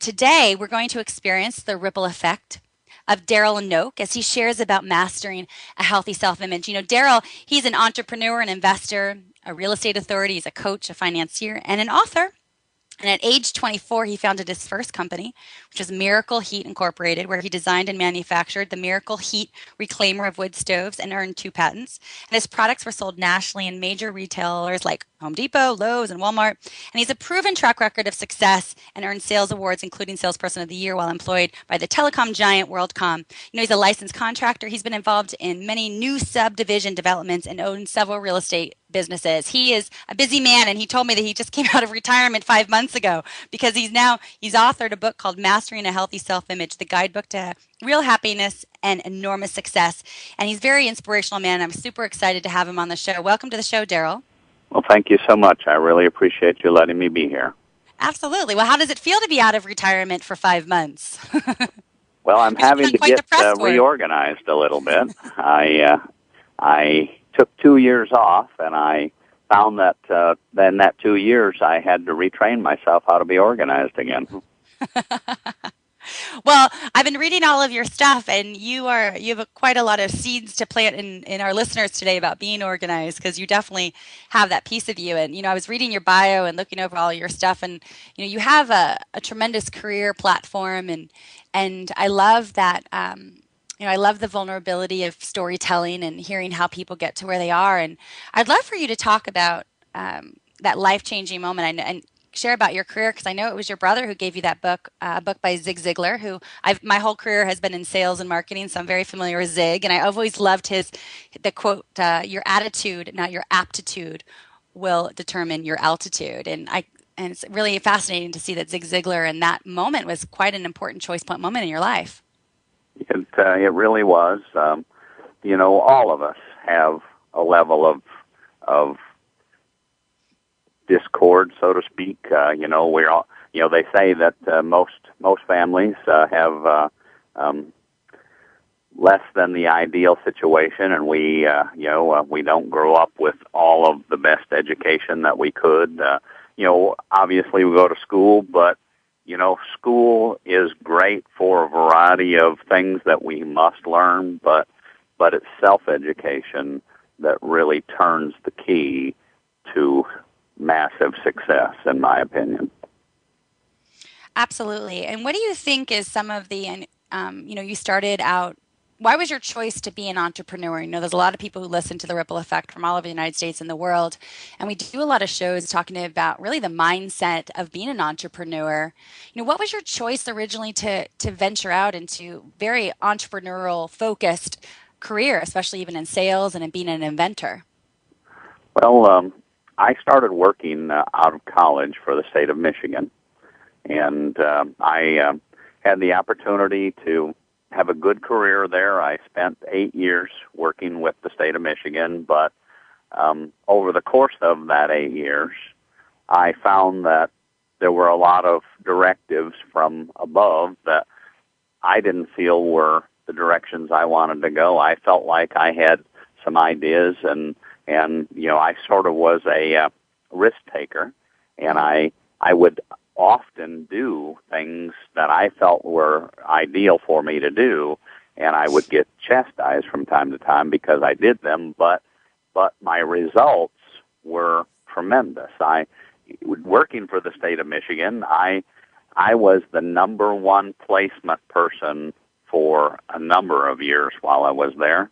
today we're going to experience the ripple effect of Darrell Knoch as he shares about mastering a healthy self-image. Darrell, he's an entrepreneur, an investor, a real estate authority, he's a coach, a financier, and an author. And at age 24, he founded his first company, which was Miracle Heat Incorporated, where he designed and manufactured the Miracle Heat Reclaimer of wood stoves and earned 2 patents. And his products were sold nationally in major retailers like Home Depot, Lowe's, and Walmart. And he's a proven track record of success and earned sales awards, including Salesperson of the Year, while employed by the telecom giant WorldCom. He's a licensed contractor. He's been involved in many new subdivision developments and owns several real estate businesses. He is a busy man, and he told me that he just came out of retirement 5 months ago because he's authored a book called Mastering a Healthy Self-Image, the guidebook to real happiness and enormous success. And he's a very inspirational man. I'm super excited to have him on the show. Welcome to the show, Darrell. Well, thank you so much. I really appreciate you letting me be here. Absolutely. Well, how does it feel to be out of retirement for 5 months? Well, I'm having to get reorganized a little bit. I took 2 years off, and I found that then that 2 years I had to retrain myself how to be organized again. Well, I've been reading all of your stuff, and you have quite a lot of seeds to plant in our listeners today about being organized, because you definitely have that piece of you. And I was reading your bio and looking over all your stuff, and you have a tremendous career platform, and I love that. I love the vulnerability of storytelling and hearing how people get to where they are. And I'd love for you to talk about that life-changing moment and share about your career, because I know it was your brother who gave you that book, a book by Zig Ziglar, who my whole career has been in sales and marketing, so I'm very familiar with Zig. And I always loved the quote, your attitude, not your aptitude, will determine your altitude. And it's really fascinating to see that Zig Ziglar in that moment was quite an important choice point moment in your life. It really was. All of us have a level of discord, so to speak. We're all. They say that most families have less than the ideal situation, and we don't grow up with all of the best education that we could. Obviously we go to school, but school is great for a variety of things that we must learn, but it's self-education that really turns the key to massive success, in my opinion. Absolutely. And what do you think is some of the, you started out, why was your choice to be an entrepreneur? There's a lot of people who listen to The Ripple Effect from all over the United States and the world, and we do a lot of shows talking about really the mindset of being an entrepreneur. What was your choice originally to venture out into very entrepreneurial focused career, especially even in sales and in being an inventor? Well, I started working out of college for the state of Michigan, and I had the opportunity to have a good career there. I spent 8 years working with the state of Michigan, but over the course of that 8 years, I found that there were a lot of directives from above that I didn't feel were the directions I wanted to go. I felt like I had some ideas, and I sort of was a risk taker, and I would often do things that I felt were ideal for me to do, and I would get chastised from time to time because I did them, but my results were tremendous. Working for the state of Michigan, I was the number one placement person for a number of years while I was there.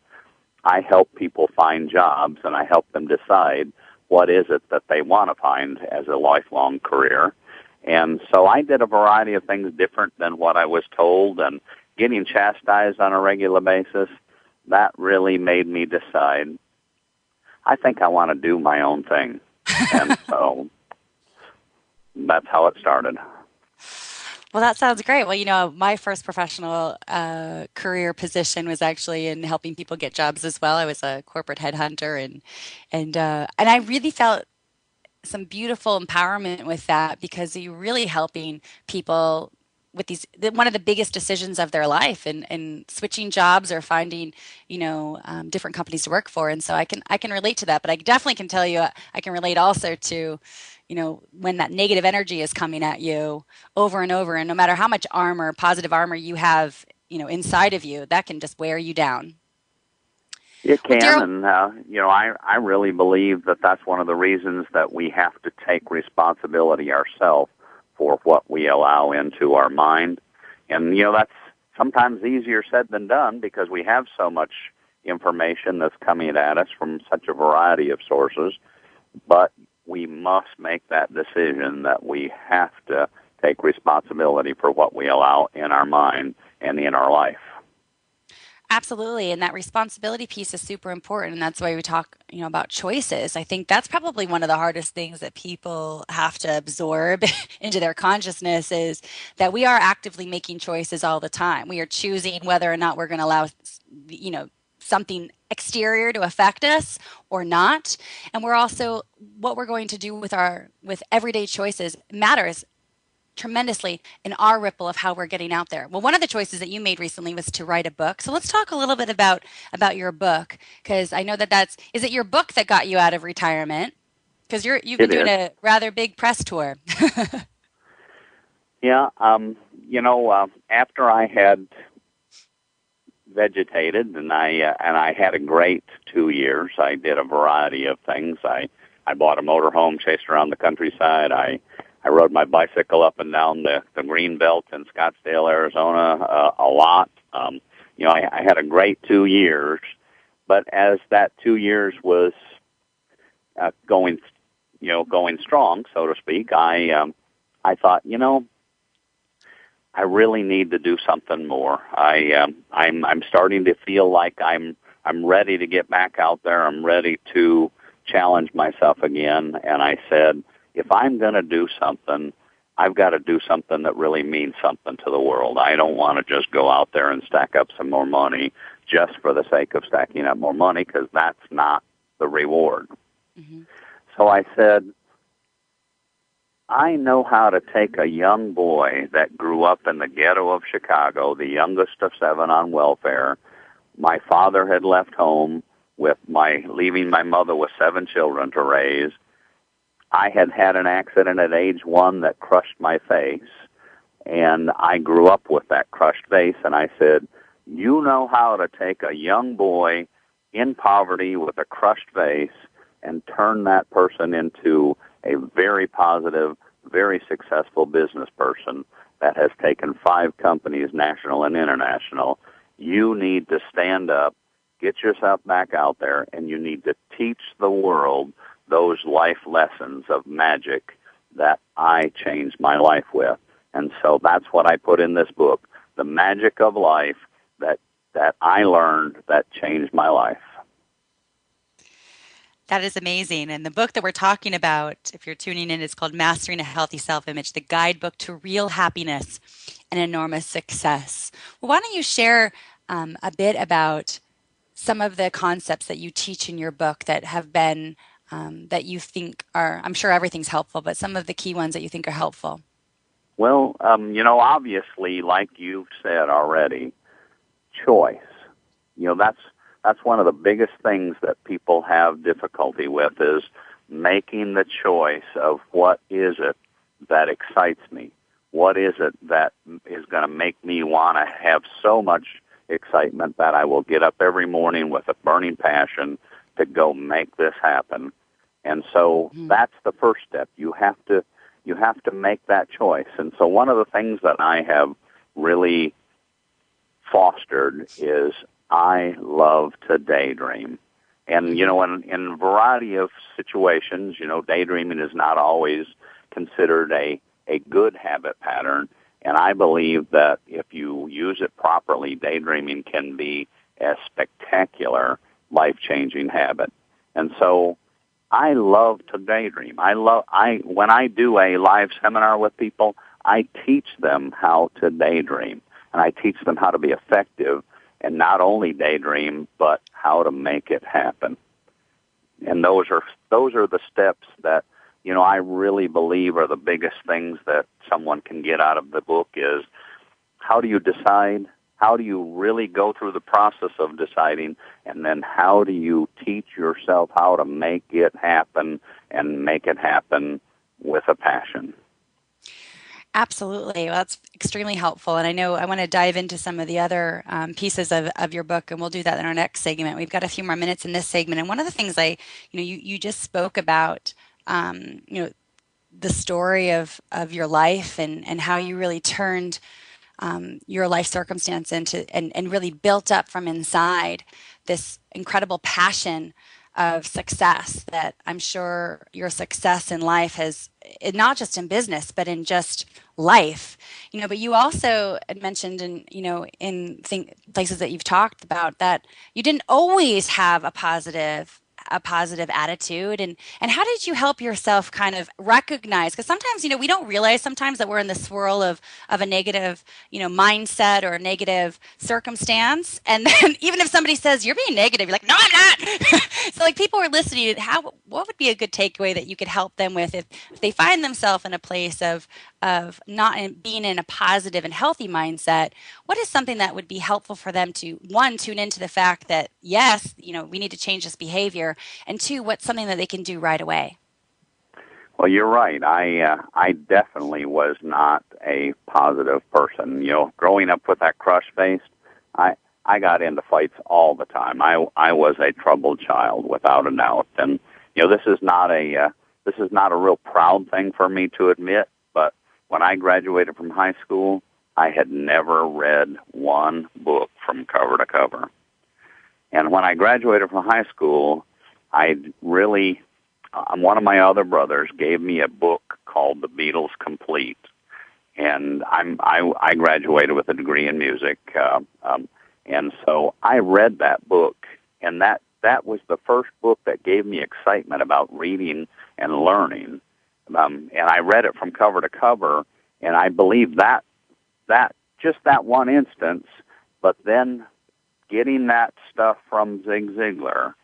I helped people find jobs, and I helped them decide what is it that they want to find as a lifelong career. And so I did a variety of things different than what I was told, and getting chastised on a regular basis, that really made me decide, I think I want to do my own thing. And so that's how it started. Well, that sounds great. Well, my first professional career position was actually in helping people get jobs as well. I was a corporate headhunter, and I really felt some beautiful empowerment with that, because you're really helping people with one of the biggest decisions of their life, and switching jobs or finding different companies to work for. And so I can relate to that, but I definitely can tell you I can relate also to when that negative energy is coming at you over and over, and no matter how much armor, positive armor you have, inside of you, that can just wear you down. It Well, can, Darrell, and I really believe that that's one of the reasons that we have to take responsibility ourselves for what we allow into our mind. And that's sometimes easier said than done because we have so much information that's coming at us from such a variety of sources. But we must make that decision that we have to take responsibility for what we allow in our mind and in our life. absolutely. And that responsibility piece is super important. And that's why we talk, about choices. I think that's probably one of the hardest things that people have to absorb into their consciousness is that we are actively making choices all the time. We are choosing whether or not we're going to allow, something exterior to affect us or not. And we're also what we're going to do with everyday choices matters tremendously in our ripple of how we're getting out there. Well, one of the choices that you made recently was to write a book. So let's talk a little bit about your book because I know that is it your book that got you out of retirement? Because you've been It doing is. a rather big press tour. Yeah, after I had vegetated and I had a great 2 years. I did a variety of things. I bought a motorhome, chased around the countryside. I rode my bicycle up and down the green belt in Scottsdale, Arizona, a lot. I had a great 2 years, but as that 2 years was going, going strong, so to speak, I thought, I really need to do something more. I'm starting to feel like I'm ready to get back out there. I'm ready to challenge myself again. And I said, if I'm going to do something, I've got to do something that really means something to the world. I don't want to just go out there and stack up some more money just for the sake of stacking up more money because that's not the reward. Hmm. So I said, I know how to take a young boy that grew up in the ghetto of Chicago, the youngest of 7 on welfare. My father had left home leaving my mother with 7 children to raise. I had had an accident at age 1 that crushed my face, and I grew up with that crushed face, and I said, you know how to take a young boy in poverty with a crushed face and turn that person into a very positive, very successful business person that has taken 5 companies, national and international. You need to stand up, get yourself back out there, and you need to teach the world those life lessons of magic that I changed my life with. And so that's what I put in this book, the magic of life that I learned that changed my life. That is amazing. And the book that we're talking about, if you're tuning in, is called Mastering a Healthy Self-Image, the guidebook to real happiness and enormous success. Well, why don't you share a bit about some of the concepts that you teach in your book that have been, that you think are, I'm sure everything's helpful, but some of the key ones that you think are helpful. Well, obviously, like you've said already, choice. That's one of the biggest things that people have difficulty with is making the choice of what is it that excites me? What is it that is going to make me want to have so much excitement that I will get up every morning with a burning passion to go make this happen? And so that's the first step. You have to make that choice. And so one of the things that I have really fostered is I love to daydream. And, in a variety of situations, daydreaming is not always considered a good habit pattern. And I believe that if you use it properly, daydreaming can be a spectacular, life-changing habit. And so I love to daydream. When I do a live seminar with people, I teach them how to daydream. And I teach them how to be effective and not only daydream, but how to make it happen. And those are the steps that, I really believe are the biggest things that someone can get out of the book is how do you decide? How do you really go through the process of deciding? And then how do you teach yourself how to make it happen and make it happen with a passion. Absolutely. Well, that's extremely helpful. And I know I want to dive into some of the other pieces of your book, and we'll do that in our next segment. We've got a few more minutes in this segment. And one of the things you just spoke about, you know, the story of your life and how you really turned your life circumstance into and really built up from inside this incredible passion of success that I'm sure your success in life has not just in business but in just life, but you also had mentioned in places that you've talked about that you didn't always have a positive attitude, and how did you help yourself kind of recognize, because sometimes we don't realize sometimes that we're in the swirl of a negative mindset or a negative circumstance, and then even if somebody says you're being negative, you're like, no, I'm not. So like people are listening, what would be a good takeaway that you could help them with if they find themselves in a place of not being in a positive and healthy mindset? What is something that would be helpful for them to, one, tune into the fact that yes, we need to change this behavior, and two, what's something that they can do right away? Well, you're right. I definitely was not a positive person. Growing up with that crush face, I got into fights all the time. I was a troubled child without a doubt, and this is not a real proud thing for me to admit. But when I graduated from high school, I had never read one book from cover to cover. And when I graduated from high school, one of my other brothers gave me a book called The Beatles Complete, and I graduated with a degree in music, and so I read that book, and that was the first book that gave me excitement about reading and learning, and I read it from cover to cover, and I believe that just that one instance, but then getting that stuff from Zig Ziglar,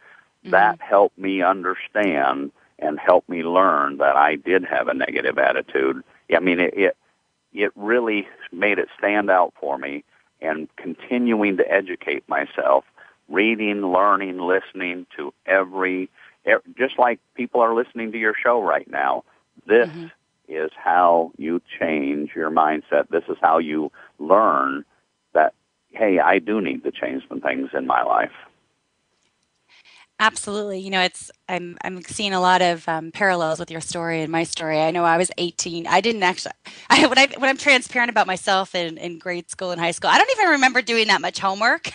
that helped me understand and helped me learn that I did have a negative attitude. I mean, it really made it stand out for me, and continuing to educate myself, reading, learning, listening to just like people are listening to your show right now. This is how you change your mindset. This is how you learn that, hey, I do need to change some things in my life. Absolutely. I'm seeing a lot of parallels with your story and my story. I know I was 18. I didn't actually. When I'm transparent about myself in grade school and high school, I don't even remember doing that much homework.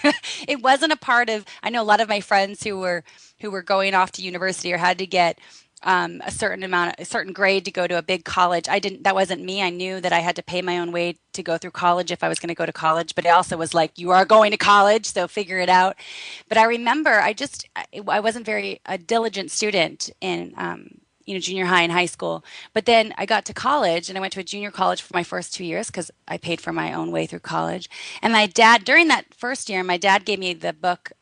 It wasn't a part of. I know a lot of my friends who were going off to university or had to get a certain grade to go to a big college. I didn't. That wasn't me. I knew that I had to pay my own way to go through college if I was going to go to college. But it also was like, you are going to college, so figure it out. But I remember, I wasn't very a diligent student in junior high and high school. But then I got to college, and I went to a junior college for my first 2 years because I paid for my own way through college. And my dad, during that first year, my dad gave me the book.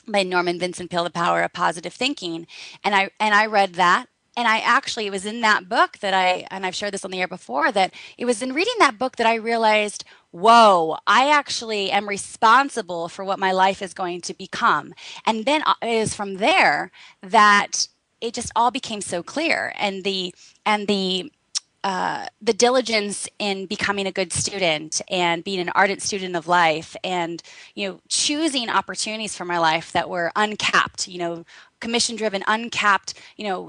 By Norman Vincent Peale, The Power of Positive Thinking, and I read that, and it was in that book that I've shared this on the air before, that it was in reading that book that I realized, whoa, I actually am responsible for what my life is going to become, and then it is from there that it just all became so clear, and the diligence in becoming a good student and being an ardent student of life, and choosing opportunities for my life that were uncapped, commission driven, uncapped,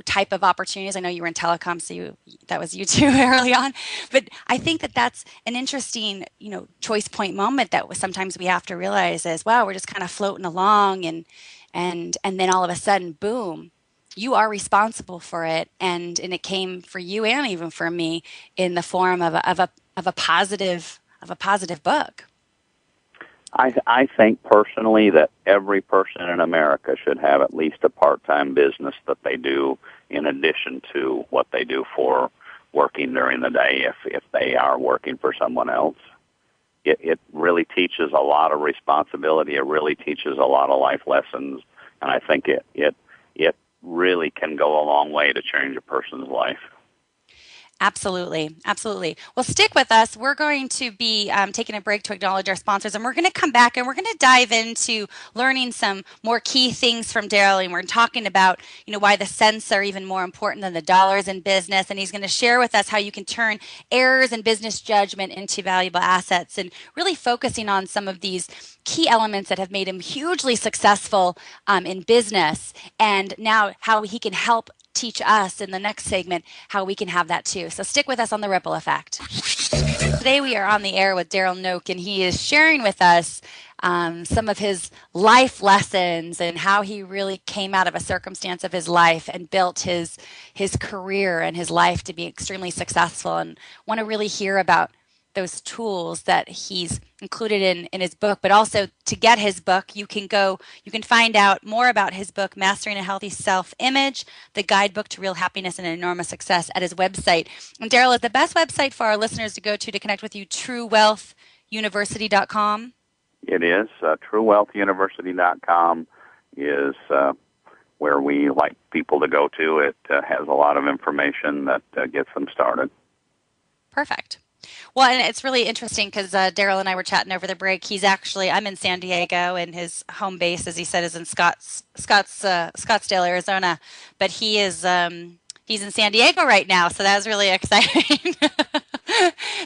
type of opportunities. I know you were in telecom, so that was you too early on, but I think that that's an interesting choice point moment that sometimes we have to realize is, wow, we're just kind of floating along, and then all of a sudden, boom, you are responsible for it, and it came for you and even for me in the form of a positive book. I think personally that every person in America should have at least a part-time business that they do in addition to what they do for working during the day if they are working for someone else. It really teaches a lot of responsibility. It really teaches a lot of life lessons, and I think it really can go a long way to change a person's life. Absolutely. Absolutely. Well, stick with us. We're going to be taking a break to acknowledge our sponsors, and we're going to come back and we're going to dive into learning some more key things from Darrell. And we're talking about, why the cents are even more important than the dollars in business. And he's going to share with us how you can turn errors in business judgment into valuable assets and really focusing on some of these key elements that have made him hugely successful in business. And now how he can help teach us in the next segment how we can have that too. So stick with us on the ripple effect. Today we are on the air with Darrell Knoch, and he is sharing with us some of his life lessons and how he really came out of a circumstance of his life and built his career and his life to be extremely successful. And want to really hear about those tools that he's included in his book. But also, to get his book, you can find out more about his book, Mastering a Healthy Self-Image, the guidebook to real happiness and enormous success, at his website. And Darrell, is the best website for our listeners to go to connect with you truewealthuniversity.com? It is. TrueWealthUniversity.com is where we like people to go to. It has a lot of information that gets them started. Perfect. Well, and it's really interesting because Darrell and I were chatting over the break. I'm in San Diego, and his home base, as he said, is in Scottsdale, Arizona. But he's in San Diego right now, so that was really exciting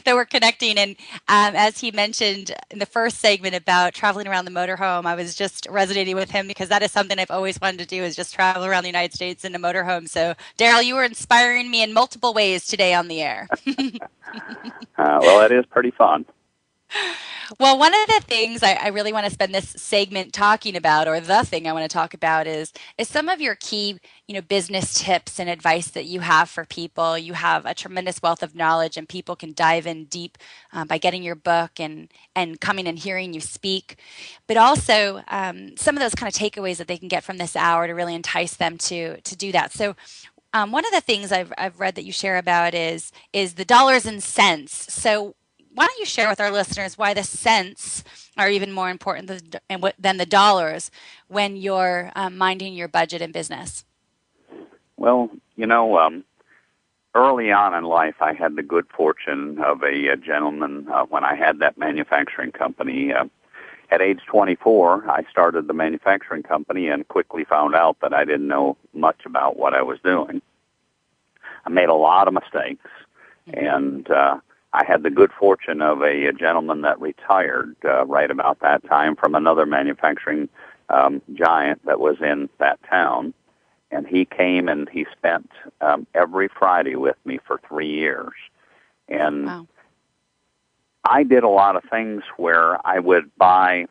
that we're connecting. And as he mentioned in the first segment about traveling around the motorhome, I was just resonating with him because that is something I've always wanted to do, is just travel around the United States in a motorhome. So, Darrell, you were inspiring me in multiple ways today on the air. Well, it is pretty fun. Well, one of the things I really want to spend this segment talking about, or the thing I want to talk about, is some of your key, business tips and advice that you have for people. You have a tremendous wealth of knowledge, and people can dive in deep by getting your book and coming and hearing you speak. But also some of those kind of takeaways that they can get from this hour to really entice them to do that. So one of the things I've read that you share about is the dollars and cents. So why don't you share with our listeners why the cents are even more important than the dollars when you're minding your budget in business? Well, early on in life, I had the good fortune of a gentleman when I had that manufacturing company. At age 24, I started the manufacturing company and quickly found out that I didn't know much about what I was doing. I made a lot of mistakes, and I had the good fortune of a gentleman that retired right about that time from another manufacturing giant that was in that town. And he came and he spent every Friday with me for 3 years. And wow. I did a lot of things where I would buy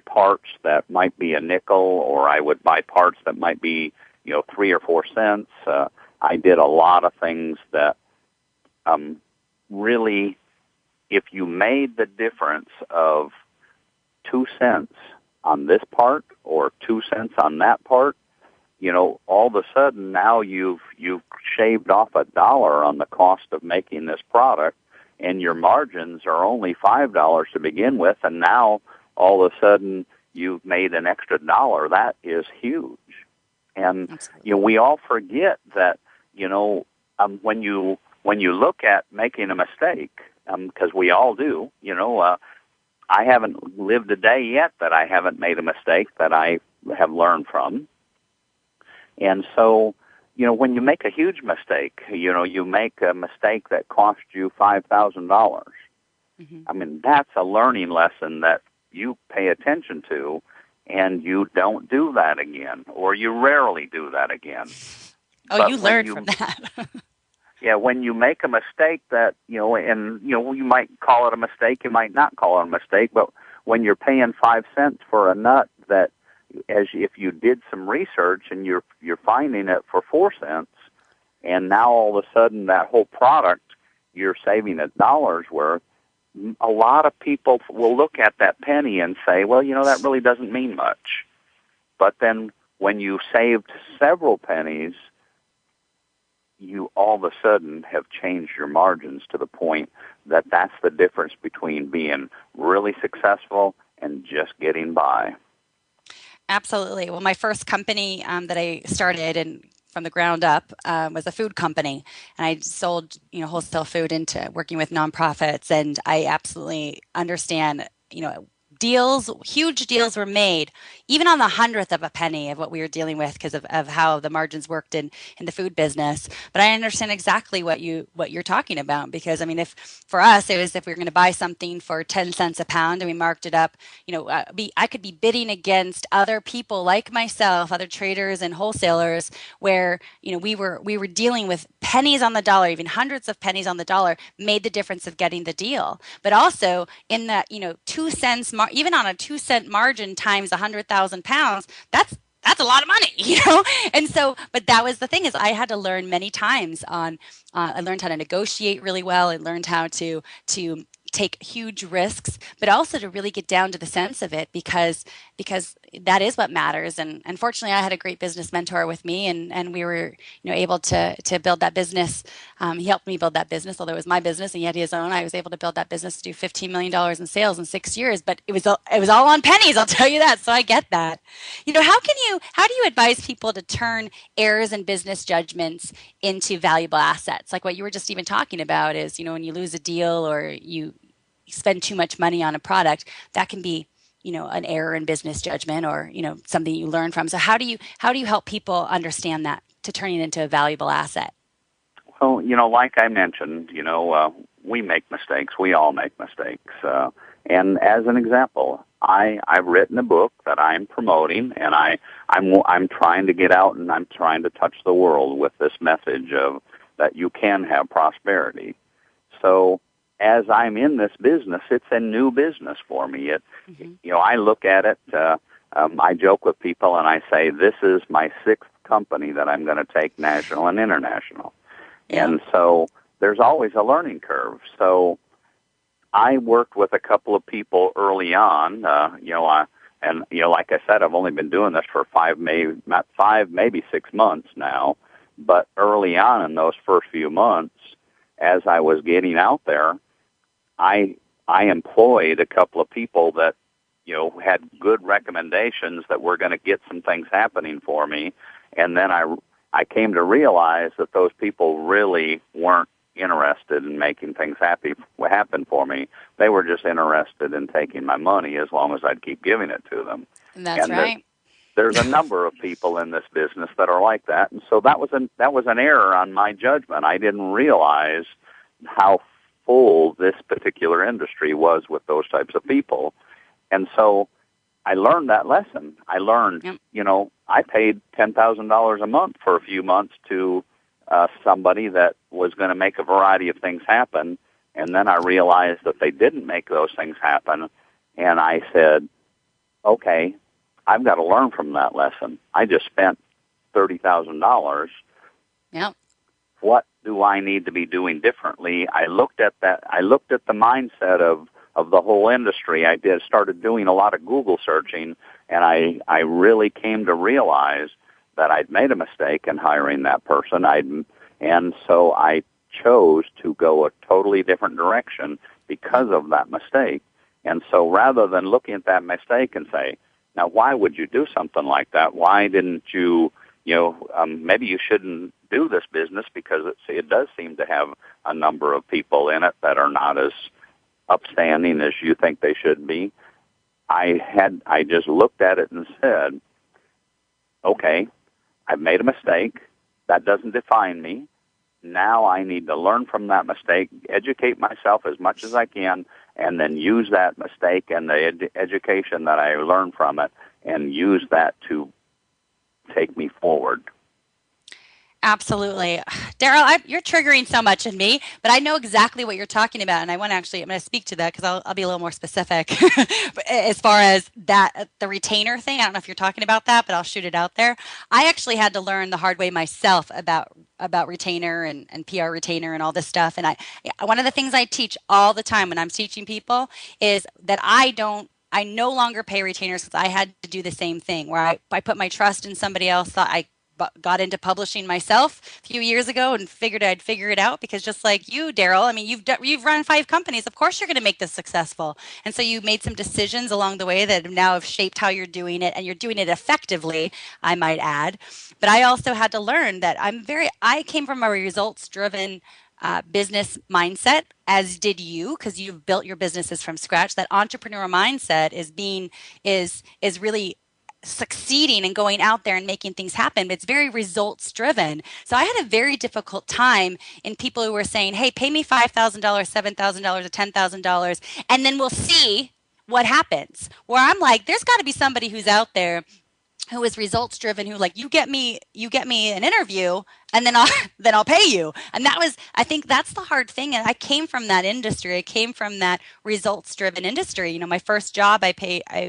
parts that might be a nickel, or I would buy parts that might be, 3 or 4 cents. I did a lot of things that really, if you made the difference of 2 cents on this part or 2 cents on that part, all of a sudden now you've shaved off $1 on the cost of making this product, and your margins are only $5 to begin with, and now all of a sudden you've made an extra $1. That is huge. And we all forget that when you look at making a mistake, because we all do, I haven't lived a day yet that I haven't made a mistake that I have learned from. And so, when you make a huge mistake, you make a mistake that cost you $5,000. Mm-hmm. I mean, that's a learning lesson that you pay attention to, and you don't do that again, or you rarely do that again. Oh, but you learned from that. Yeah, when you make a mistake that, you might call it a mistake, you might not call it a mistake, but when you're paying 5 cents for a nut that, as if you did some research and you're finding it for 4 cents, and now all of a sudden that whole product you're saving $1 worth, a lot of people will look at that penny and say, well, that really doesn't mean much. But then when you saved several pennies, you all of a sudden have changed your margins to the point that that's the difference between being really successful and just getting by. Absolutely. Well, my first company that I started, and from the ground up was a food company, and I sold wholesale food into working with nonprofits, and I absolutely understand. Deals, huge deals were made, even on the hundredth of a penny of what we were dealing with because of how the margins worked in the food business. But I understand exactly what you're talking about because I mean, if for us it was if we were going to buy something for 10 cents a pound and we marked it up, I could be bidding against other people like myself, other traders and wholesalers, where we were dealing with pennies on the dollar, even hundreds of pennies on the dollar, made the difference of getting the deal. But also in that 2 cents, even on a 2 cent margin times 100,000 pounds, that's a lot of money. And so, but that was the thing is I had to learn many times on. I learned how to negotiate really well. I learned how to take huge risks, but also to really get down to the sense of it because that is what matters. And unfortunately, I had a great business mentor with me, and we were able to build that business. He helped me build that business, although it was my business and he had his own. I was able to build that business to do $15 million in sales in 6 years, but it was all on pennies. I'll tell you that. So I get that. How do you advise people to turn errors in business judgments into valuable assets? Like what you were just even talking about is, when you lose a deal or you spend too much money on a product, that can be, an error in business judgment or, something you learn from. So how do you help people understand that to turn it into a valuable asset? Well, like I mentioned, we make mistakes. We all make mistakes. And as an example, I've written a book that I'm promoting, and I'm trying to get out and I'm trying to touch the world with this message of that you can have prosperity. So as I'm in this business, it's a new business for me. I look at it. I joke with people and I say, this is my sixth company that I'm going to take national and international. Yeah. And so there's always a learning curve. So I worked with a couple of people early on, like I said, I've only been doing this for maybe 6 months now. But early on in those first few months, as I was getting out there, I employed a couple of people that, had good recommendations that were going to get some things happening for me. And then I came to realize that those people really weren't interested in making things happen for me. They were just interested in taking my money as long as I'd keep giving it to them. That's right. There's a number of people in this business that are like that, and so that was an error on my judgment. I didn't realize how full this particular industry was with those types of people, and so I learned that lesson. I learned, Yep. I paid $10,000 a month for a few months to somebody that was going to make a variety of things happen, and then I realized that they didn't make those things happen, and I said, okay, I've got to learn from that lesson. I just spent $30,000. Yep. What do I need to be doing differently? I looked at that. I looked at the mindset of the whole industry. I started doing a lot of Google searching, and I really came to realize that I'd made a mistake in hiring that person. And so I chose to go a totally different direction because of that mistake. And so rather than looking at that mistake and say, now, why would you do something like that? Why didn't you, maybe you shouldn't do this business because it does seem to have a number of people in it that are not as upstanding as you think they should be. I just looked at it and said, okay, I've made a mistake. That doesn't define me. Now I need to learn from that mistake, educate myself as much as I can, and then use that mistake and the education that I learned from it and use that to take me forward. Absolutely. Darrell, you're triggering so much in me, but I know exactly what you're talking about. And I'm going to speak to that because I'll be a little more specific as far as that, the retainer thing. I don't know if you're talking about that, but I'll shoot it out there. I actually had to learn the hard way myself about retainer and PR retainer and all this stuff. And one of the things I teach all the time when I'm teaching people is that I no longer pay retainers because I had to do the same thing where I put my trust in somebody else, thought I got into publishing myself a few years ago and figured I'd figure it out because just like you, Darrell, I mean, you've run 5 companies. Of course, you're going to make this successful. And so you made some decisions along the way that now have shaped how you're doing it, and you're doing it effectively, I might add. But I also had to learn that I came from a results driven business mindset, as did you, because you've built your businesses from scratch. That entrepreneur mindset is really succeeding and going out there and making things happen, but it's very results driven. So I had a very difficult time in people who were saying, hey, pay me $5,000, $7,000, or $10,000, and then we'll see what happens. Where I'm like, there's got to be somebody who's out there who is results driven, who like, you get me an interview, and then I'll then I'll pay you. And that was, I think that's the hard thing. And I came from that industry. I came from that results driven industry. My first job, I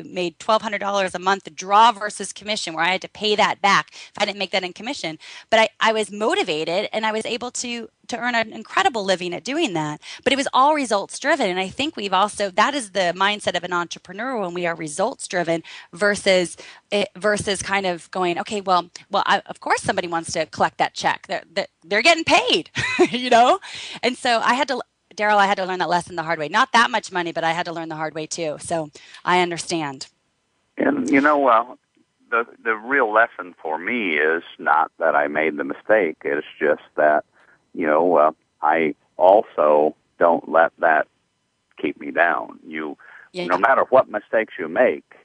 made $1,200 a month, draw versus commission, where I had to pay that back if I didn't make that in commission. But I was motivated, and I was able to earn an incredible living at doing that. But it was all results driven. And I think that is the mindset of an entrepreneur when we are results driven versus kind of going, okay, of course somebody wants to collect that check. They're getting paid, you know? And so Darrell, I had to learn that lesson the hard way. Not that much money, but I had to learn the hard way too. So I understand. And the real lesson for me is not that I made the mistake. It's just that I also don't let that keep me down. Yeah. No matter what mistakes you make,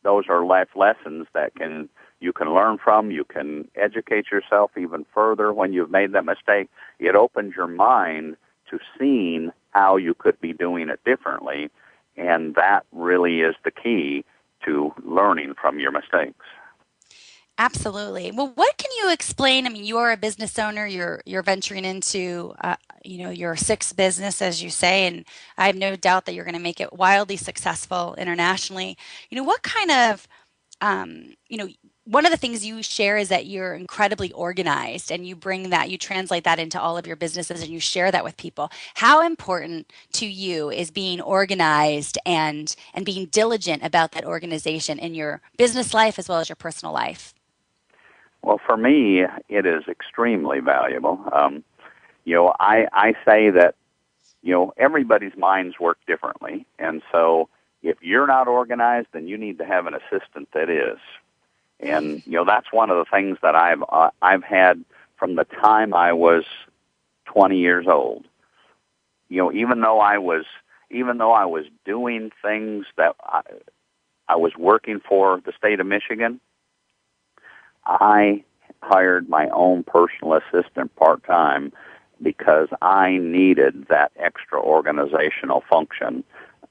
those are life lessons that you can learn from. You can educate yourself even further when you've made that mistake. It opens your mind to seeing how you could be doing it differently, and that really is the key to learning from your mistakes. Absolutely. Well, what can you explain? I mean, you are a business owner. You're venturing into your sixth business, as you say, and I have no doubt that you're going to make it wildly successful internationally. What kind of um, you know, one of the things you share is that you're incredibly organized, and you translate that into all of your businesses, and you share that with people. How important to you is being organized and being diligent about that organization in your business life as well as your personal life? Well, for me, it is extremely valuable. I say that, everybody's minds work differently. And so if you're not organized, then you need to have an assistant that is. And, that's one of the things that I've had from the time I was 20 years old. Even though I was doing things that I was working for the state of Michigan, I hired my own personal assistant part-time because I needed that extra organizational function.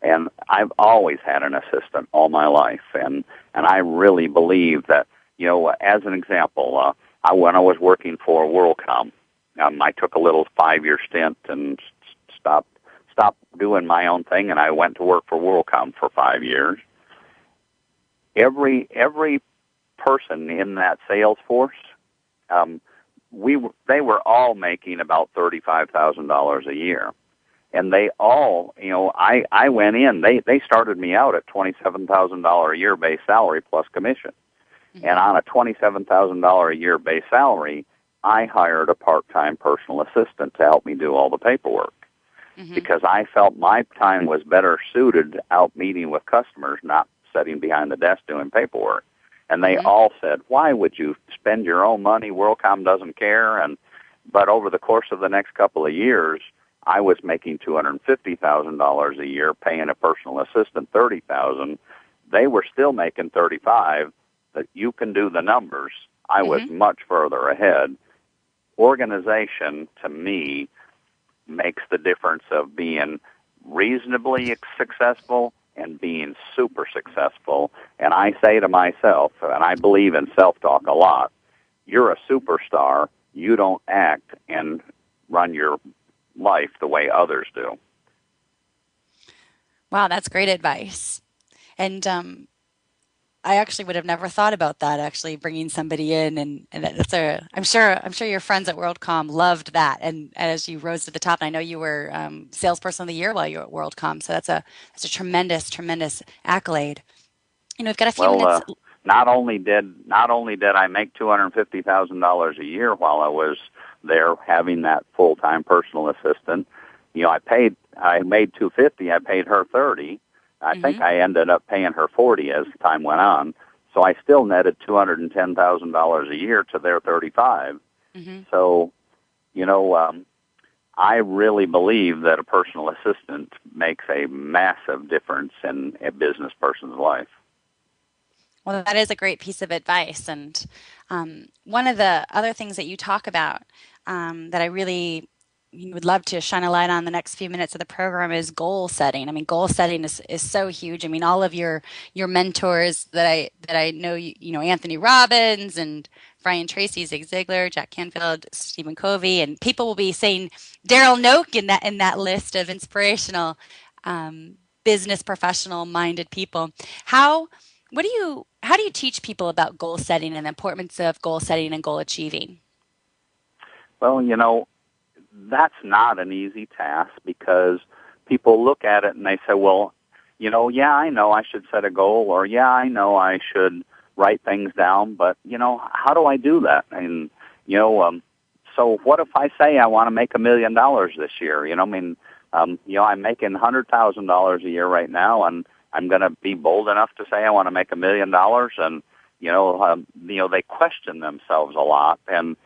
And I've always had an assistant all my life. And I really believe that, as an example, when I was working for WorldCom, I took a little 5-year stint and stopped doing my own thing, and I went to work for WorldCom for 5 years. Every person in that sales force, they were all making about $35,000 a year, and they all, I went in. They started me out at $27,000 a year base salary plus commission, mm-hmm. and on a $27,000 a year base salary, I hired a part-time personal assistant to help me do all the paperwork, mm-hmm. because I felt my time was better suited out meeting with customers, not sitting behind the desk doing paperwork. And they mm-hmm. all said, why would you spend your own money? WorldCom doesn't care. But over the course of the next couple of years, I was making $250,000 a year, paying a personal assistant $30,000. They were still making $35,000. But you can do the numbers. I was mm-hmm. much further ahead. Organization, to me, makes the difference of being reasonably successful and being super successful. And I say to myself, and I believe in self-talk a lot, you're a superstar. You don't act and run your life the way others do. Wow, that's great advice. And I actually would have never thought about that, actually bringing somebody in, and I'm sure your friends at WorldCom loved that. And as you rose to the top, and I know you were salesperson of the year while you were at WorldCom, so that's a tremendous accolade. We've got a few minutes. not only did I make $250,000 a year while I was there having that full-time personal assistant, I made 250. I paid her 30. I think I ended up paying her 40 as time went on. So I still netted $210,000 a year to their 35. So, I really believe that a personal assistant makes a massive difference in a business person's life. Well, that is a great piece of advice. And one of the other things that you talk about that I really would love to shine a light on the next few minutes of the program is goal setting. I mean, goal setting is so huge. I mean, all of your mentors that I know, Anthony Robbins and Brian Tracy, Zig Ziglar, Jack Canfield, Stephen Covey, and people will be saying Darrell Knoch in that list of inspirational business professional minded people. How how do you teach people about goal setting and the importance of goal setting and goal achieving? Well, that's not an easy task because people look at it and they say, well, yeah, I know I should set a goal, or yeah, I know I should write things down, but, how do I do that? And, so what if I say I want to make $1 million this year? I'm making $100,000 a year right now, and I'm going to be bold enough to say I want to make $1 million, and, they question themselves a lot. And,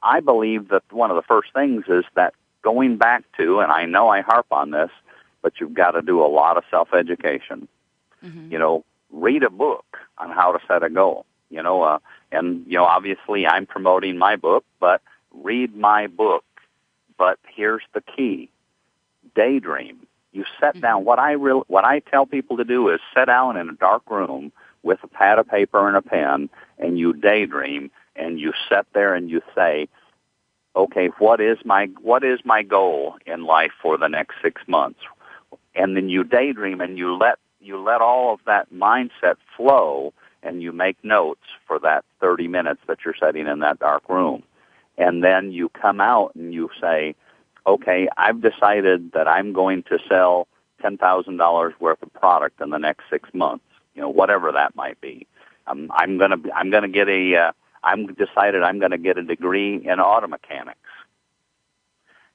I believe that one of the first things is that going back to, and I know I harp on this, but you've got to do a lot of self-education. Read a book on how to set a goal. Obviously I'm promoting my book, but read my book. But here's the key: daydream. You set down. What I tell people to do is sit down in a dark room with a pad of paper and a pen, and you daydream. And you sit there and you say, okay, what is my goal in life for the next 6 months? And then you daydream and you let all of that mindset flow, and you make notes for that 30 minutes that you're sitting in that dark room. And then you come out and you say, okay, I've decided that I'm going to sell $10,000 worth of product in the next 6 months, whatever that might be. I'm decided I'm going to get a degree in auto mechanics.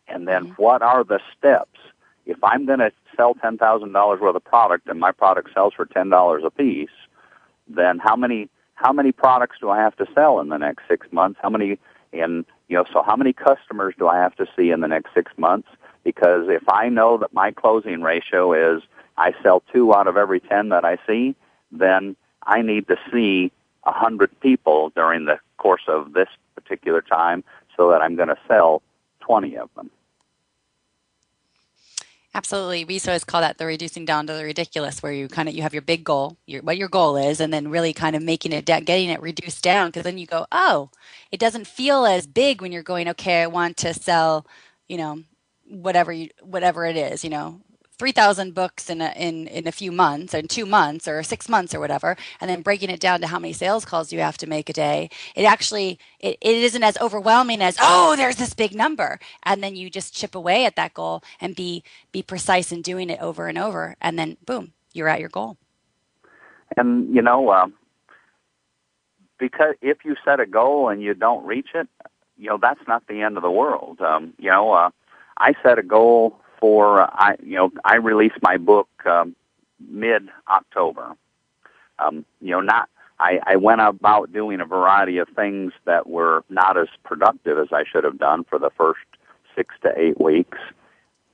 And then what are the steps? If I'm going to sell $10,000 worth of product and my product sells for $10 a piece, then how many products do I have to sell in the next 6 months? How many customers do I have to see in the next 6 months? Because if I know that my closing ratio is I sell 2 out of every 10 that I see, then I need to see 100 people during the course of this particular time so that I'm going to sell 20 of them. Absolutely. We always call that the reducing down to the ridiculous, where you have your big goal, what your goal is, and then really kind of making it getting it reduced down, because then you go, oh, it doesn't feel as big when you're going, okay, I want to sell, whatever it is, 3,000 books in a few months, or in 2 months, or 6 months, or whatever, and then breaking it down to how many sales calls you have to make a day. It isn't as overwhelming as, oh, there's this big number, and then you just chip away at that goal and be precise in doing it over and over, and then boom, you're at your goal. And because if you set a goal and you don't reach it, that's not the end of the world. I set a goal for I released my book mid-October. I went about doing a variety of things that were not as productive as I should have done for the first 6 to 8 weeks,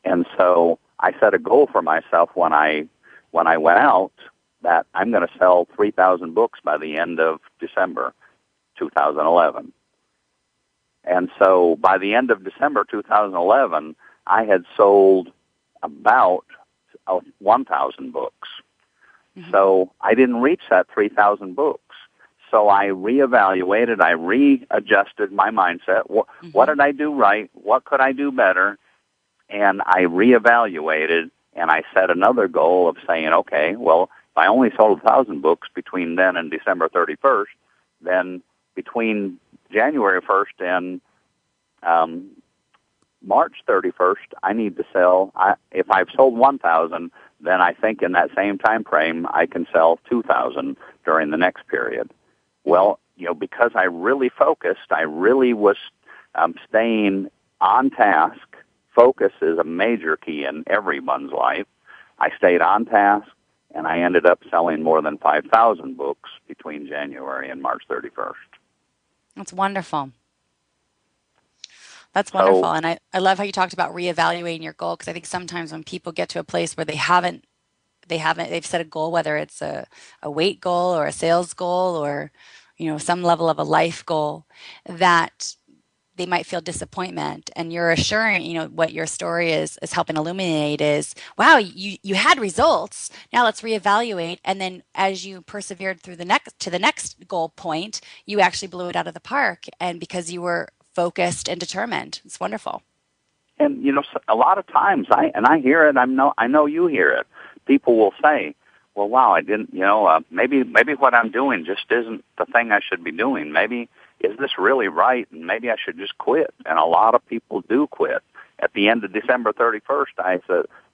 and so I set a goal for myself when I went out that I'm going to sell 3,000 books by the end of December 2011. And so by the end of December 2011, I had sold about 1,000 books. So I didn't reach that 3,000 books. So I reevaluated, I readjusted my mindset. What did I do right? What could I do better? And I reevaluated, and I set another goal of saying, okay, well, if I only sold 1,000 books between then and December 31st, then between January 1st and March 31st, I need to sell, if I've sold 1,000, then I think in that same time frame I can sell 2,000 during the next period. Well, because I really focused, I really was staying on task. Focus is a major key in everyone's life. I stayed on task, and I ended up selling more than 5,000 books between January and March 31st. That's wonderful. That's wonderful. So, And I love how you talked about reevaluating your goal, because I think sometimes when people get to a place where they've set a goal, whether it's a weight goal or a sales goal or, some level of a life goal, that they might feel disappointment. And you're assuring, what your story is helping illuminate is, wow, you had results. Now let's reevaluate. And then as you persevered through the next goal point, you actually blew it out of the park. And because you were focused and determined. It's wonderful. and a lot of times I hear it. I know you hear it. People will say, "Well, wow, I didn't. Maybe what I'm doing just isn't the thing I should be doing. Maybe is this really right? And maybe I should just quit." And a lot of people do quit. At the end of December 31st, I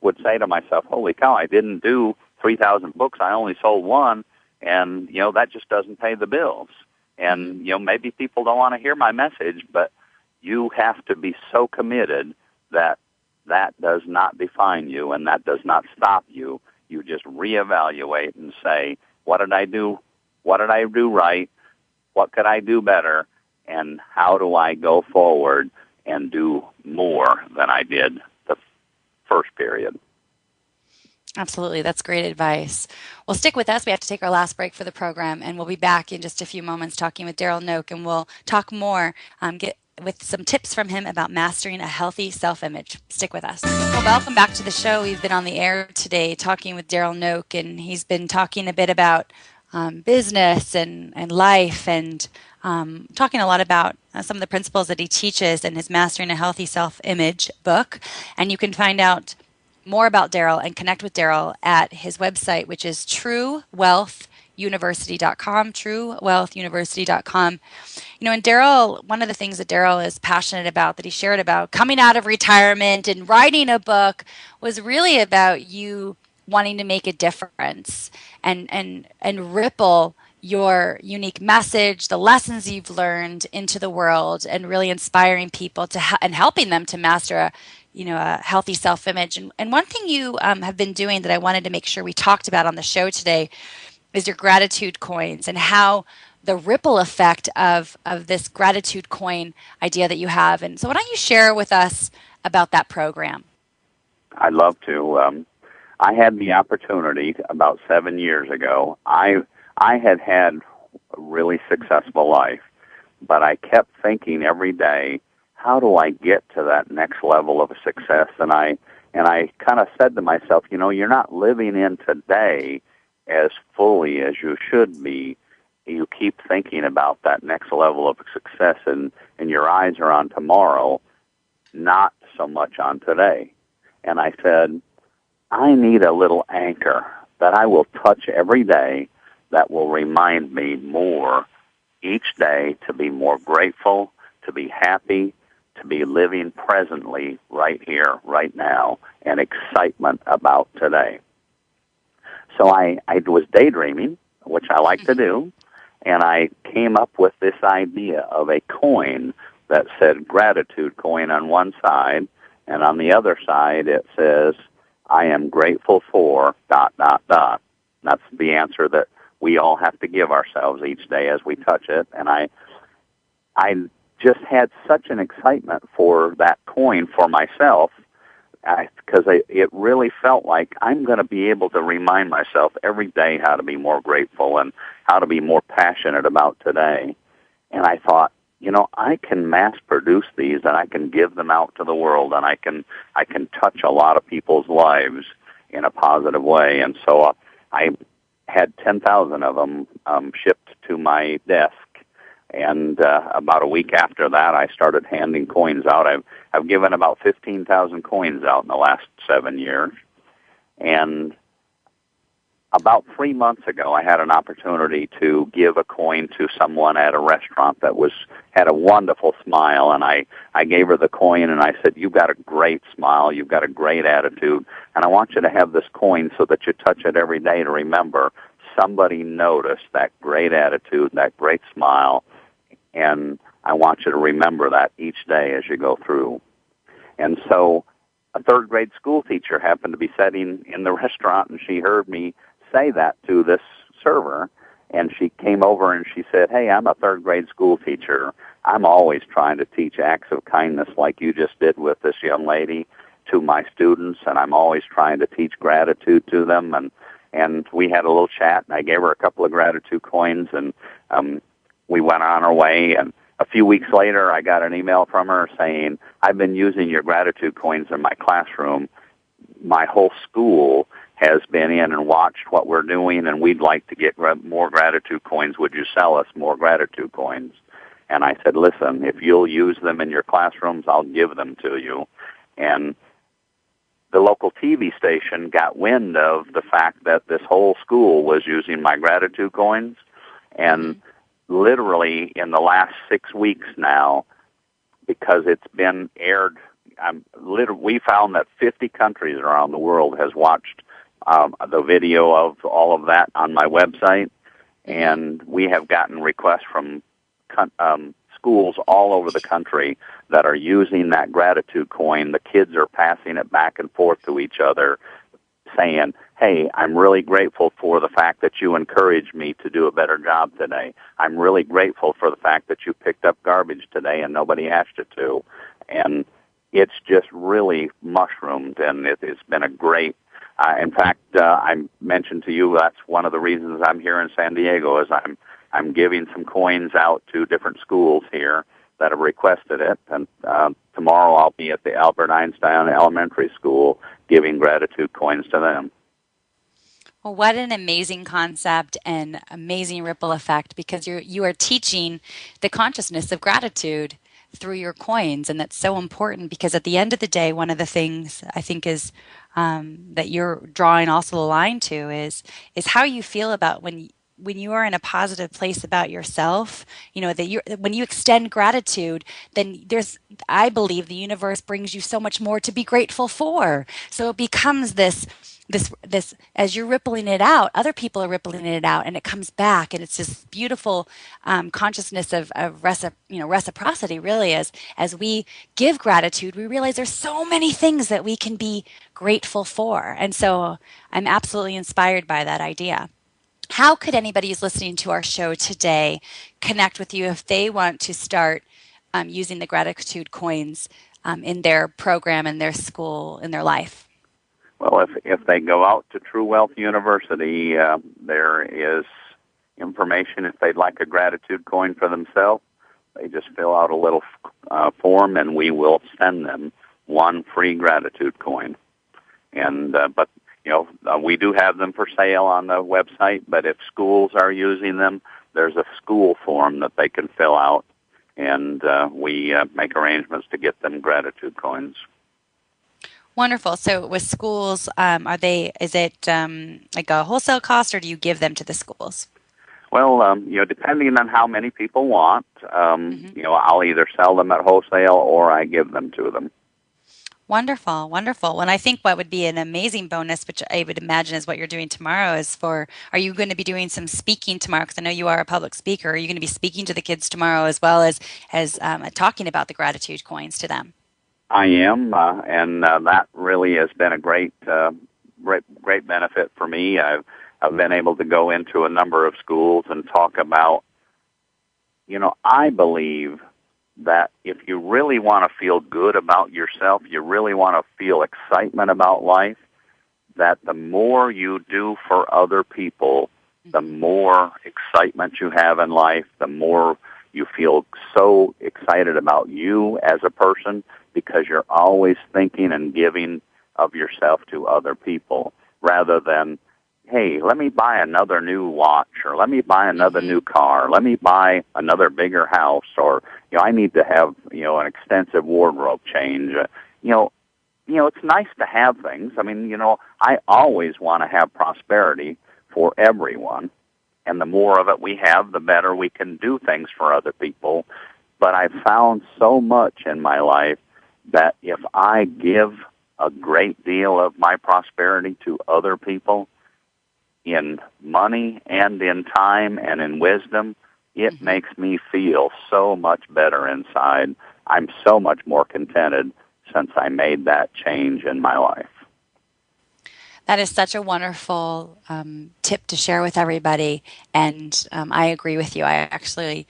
would say to myself, "Holy cow, I didn't do 3,000 books. I only sold one, and that just doesn't pay the bills." And maybe people don't want to hear my message, but you have to be so committed that does not define you and that does not stop you. You just reevaluate and say, what did I do? What did I do right? What could I do better? And how do I go forward and do more than I did the first period? Absolutely. That's great advice. Well, stick with us. We have to take our last break for the program, and we'll be back in just a few moments talking with Darrell Knoch, and we'll talk more, get with some tips from him about mastering a healthy self-image. Stick with us. Well, welcome back to the show. We've been on the air today talking with Darrell Knoch, and he's been talking a bit about business and life, and talking a lot about some of the principles that he teaches in his Mastering a Healthy Self-Image book. And you can find out more about Darrell and connect with Darrell at his website, which is truewealthuniversity.com, truewealthuniversity.com. And Darrell, one of the things that Darrell is passionate about, that he shared about coming out of retirement and writing a book, was really about you wanting to make a difference and ripple your unique message, the lessons you've learned into the world, and really inspiring people and helping them to master a healthy self-image. And one thing you have been doing that I wanted to make sure we talked about on the show today is your gratitude coins, and how the ripple effect of this gratitude coin idea that you have. And so why don't you share with us about that program? I'd love to. I had the opportunity about 7 years ago. I had a really successful life, but I kept thinking every day, how do I get to that next level of success? And I kind of said to myself, you're not living in today as fully as you should be. You keep thinking about that next level of success, and your eyes are on tomorrow, not so much on today. And I said, I need a little anchor that I will touch every day that will remind me more each day to be more grateful, to be happy, to be living presently right here, right now, and excitement about today. So I was daydreaming, which I like to do, and I came up with this idea of a coin that said gratitude coin on one side, and on the other side it says, I am grateful for ... That's the answer that we all have to give ourselves each day as we touch it. And I just had such an excitement for that coin for myself, because it really felt like I'm going to be able to remind myself every day how to be more grateful and how to be more passionate about today. And I thought, I can mass produce these, and I can give them out to the world, and I can touch a lot of people's lives in a positive way. And so I had 10,000 of them shipped to my desk. And about a week after that, I started handing coins out. I've given about 15,000 coins out in the last 7 years. And about 3 months ago, I had an opportunity to give a coin to someone at a restaurant that had a wonderful smile. And I gave her the coin, and I said, "You've got a great smile. You've got a great attitude. And I want you to have this coin so that you touch it every day to remember somebody notice that great attitude, that great smile, and I want you to remember that each day as you go through. And so a third grade school teacher happened to be sitting in the restaurant, and she heard me say that to this server, and she came over and she said, "Hey, I'm a third grade school teacher. I'm always trying to teach acts of kindness like you just did with this young lady to my students, and I'm always trying to teach gratitude to them." And we had a little chat, and I gave her a couple of gratitude coins, and we went on our way. And a few weeks later, I got an email from her saying, "I've been using your gratitude coins in my classroom. My whole school has been in and watched what we're doing, and we'd like to get more gratitude coins. Would you sell us more gratitude coins?" And I said, "Listen, if you'll use them in your classrooms, I'll give them to you." And the local TV station got wind of the fact that this whole school was using my gratitude coins, and literally in the last 6 weeks now, because it's been aired, we found that 50 countries around the world has watched the video of all of that on my website, and we have gotten requests from schools all over the country that are using that gratitude coin. The kids are passing it back and forth to each other, saying, "Hey, I'm really grateful for the fact that you encouraged me to do a better job today. I'm really grateful for the fact that you picked up garbage today and nobody asked you to." And it's just really mushroomed, and it's been a great. In fact, I mentioned to you that's one of the reasons I'm here in San Diego is I'm giving some coins out to different schools here that have requested it, and tomorrow I'll be at the Albert Einstein Elementary School giving gratitude coins to them. Well, what an amazing concept and amazing ripple effect, because you are teaching the consciousness of gratitude through your coins, and that's so important because at the end of the day, one of the things I think is that you're drawing also a line to is how you feel about when you are in a positive place about yourself, that when you extend gratitude, then I believe the universe brings you so much more to be grateful for. So it becomes this, as you're rippling it out, other people are rippling it out, and it comes back, and it's this beautiful consciousness of reciprocity. Really, as we give gratitude, we realize there's so many things that we can be grateful for, and so I'm absolutely inspired by that idea. How could anybody who's listening to our show today connect with you if they want to start using the gratitude coins in their program, in their school, in their life? Well, if they go out to True Wealth University, there is information if they'd like a gratitude coin for themselves. They just fill out a little form, and we will send them one free gratitude coin. And but we do have them for sale on the website, but if schools are using them, there's a school form that they can fill out, and we make arrangements to get them gratitude coins. Wonderful. So with schools, is it like a wholesale cost, or do you give them to the schools? Well, depending on how many people want, I'll either sell them at wholesale or I give them to them. Wonderful, wonderful. And I think what would be an amazing bonus, which I would imagine is what you're doing tomorrow, are you going to be doing some speaking tomorrow? Because I know you are a public speaker. Are you going to be speaking to the kids tomorrow as well as talking about the gratitude coins to them? I am, and that really has been a great benefit for me. I've been able to go into a number of schools and talk about, I believe that if you really want to feel good about yourself, you really want to feel excitement about life, that the more you do for other people, the more excitement you have in life, the more you feel so excited about you as a person because you're always thinking and giving of yourself to other people rather than, hey, let me buy another new watch, or let me buy another new car, let me buy another bigger house, or I need to have an extensive wardrobe change. It's nice to have things. I mean, I always want to have prosperity for everyone, and the more of it we have, the better we can do things for other people. But I've found so much in my life that if I give a great deal of my prosperity to other people, in money and in time and in wisdom, it makes me feel so much better inside. I'm so much more contented since I made that change in my life. That is such a wonderful tip to share with everybody. And I agree with you. I actually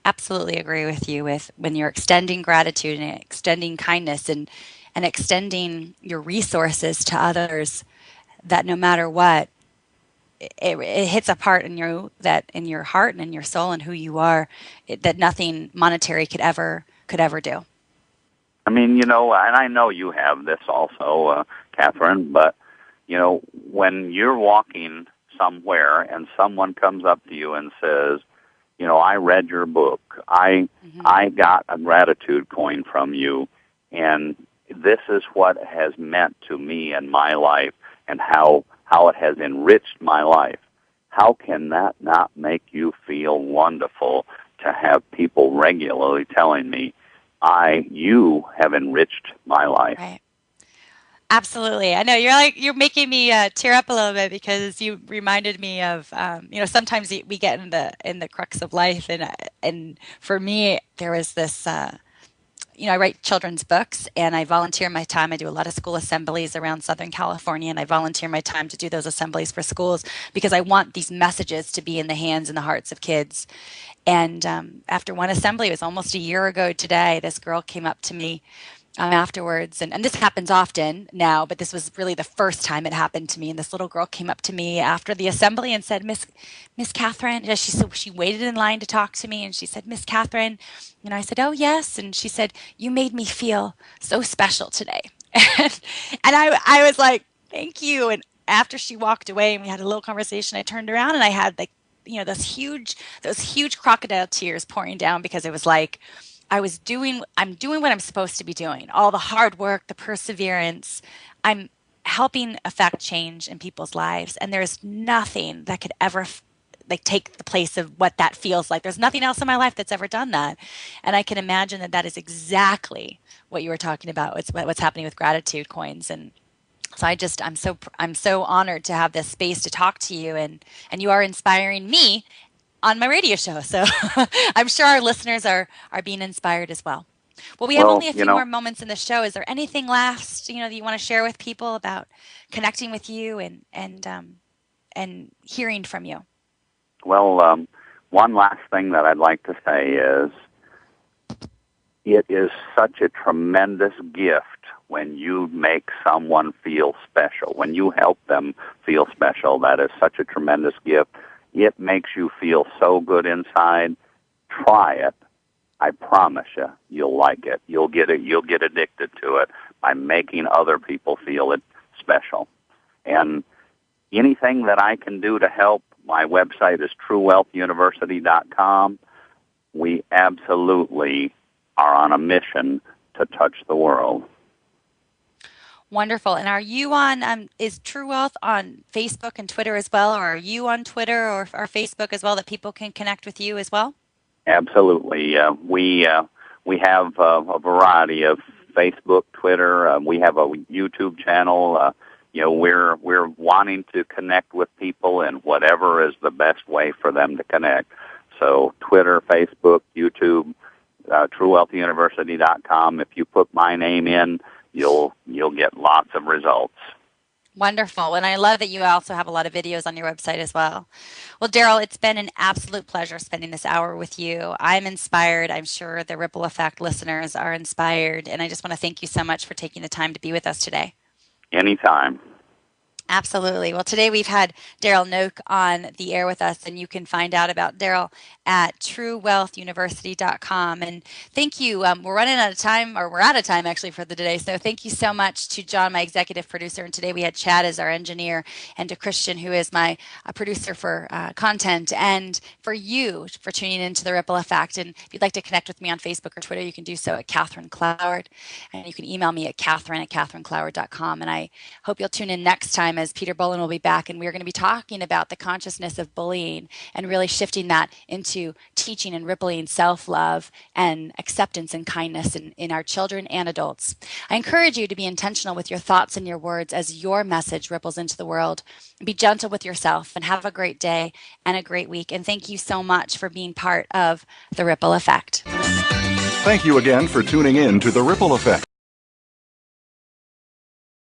absolutely agree with you with when you're extending gratitude and extending kindness and extending your resources to others, that no matter what, it hits a part in you, that in your heart and in your soul and who you are, that nothing monetary could ever do. I mean, and I know you have this also, Catherine, but, when you're walking somewhere and someone comes up to you and says, I read your book, I got a gratitude coin from you, and this is what has meant to me and my life and how it has enriched my life. How can that not make you feel wonderful to have people regularly telling me, you have enriched my life? Right. Absolutely. I know you're making me tear up a little bit because you reminded me of sometimes we get in the crux of life, and for me there was this I write children's books and I volunteer my time. I do a lot of school assemblies around Southern California, and I volunteer my time to do those assemblies for schools because I want these messages to be in the hands and the hearts of kids. And after one assembly, it was almost a year ago today, this girl came up to me afterwards, and this happens often now, but this was really the first time it happened to me. And this little girl came up to me after the assembly and said, Miss Catherine, she waited in line to talk to me, and she said, Miss Catherine, and I said, oh yes, and she said, you made me feel so special today. And I was like, thank you. And after she walked away and we had a little conversation, I turned around and I had those huge crocodile tears pouring down because it was like I'm doing what I'm supposed to be doing. All the hard work, the perseverance. I'm helping affect change in people's lives, and there's nothing that could ever take the place of what that feels like. There's nothing else in my life that's ever done that, and I can imagine that is exactly what you were talking about. It's what's happening with gratitude coins. And so I'm so honored to have this space to talk to you, and you are inspiring me on my radio show. So I'm sure our listeners are being inspired as well. Well, we have Well, only a few more moments in the show. Is there anything last, that you want to share with people about connecting with you and hearing from you? Well, one last thing that I'd like to say is it is such a tremendous gift when you make someone feel special, when you help them feel special. That is such a tremendous gift. It makes you feel so good inside. Try it. I promise you, you'll like it. You'll get addicted to it by making other people feel it special. And anything that I can do to help, my website is truewealthuniversity.com. We absolutely are on a mission to touch the world. Wonderful. And are you on, is True Wealth on Facebook and Twitter as well? Or are you on Twitter or Facebook as well, that people can connect with you as well? Absolutely. We have a variety of Facebook, Twitter. We have a YouTube channel. We're wanting to connect with people in whatever is the best way for them to connect. So Twitter, Facebook, YouTube, truewealthuniversity.com. If you put my name in, you'll get lots of results. Wonderful. And I love that you also have a lot of videos on your website as well. Well, Darrell, it's been an absolute pleasure spending this hour with you. I'm inspired. I'm sure the Ripple Effect listeners are inspired. And I just want to thank you so much for taking the time to be with us today. Anytime. Absolutely. Well, today we've had Darrell Knoch on the air with us, and you can find out about Darrell at truewealthuniversity.com. And thank you. We're running out of time, or we're out of time actually for the day. So thank you so much to John, my executive producer. And today we had Chad as our engineer, and to Christian, who is my producer for content, and for you for tuning into the Ripple Effect. And if you'd like to connect with me on Facebook or Twitter, you can do so at Catherine Cloward. And you can email me at Catherine@catherinecloward.com. And I hope you'll tune in next time as Peter Bolin will be back, and we're going to be talking about the consciousness of bullying and really shifting that into teaching and rippling self-love and acceptance and kindness in our children and adults. I encourage you to be intentional with your thoughts and your words as your message ripples into the world. Be gentle with yourself and have a great day and a great week. And thank you so much for being part of the Ripple Effect. Thank you again for tuning in to The Ripple Effect.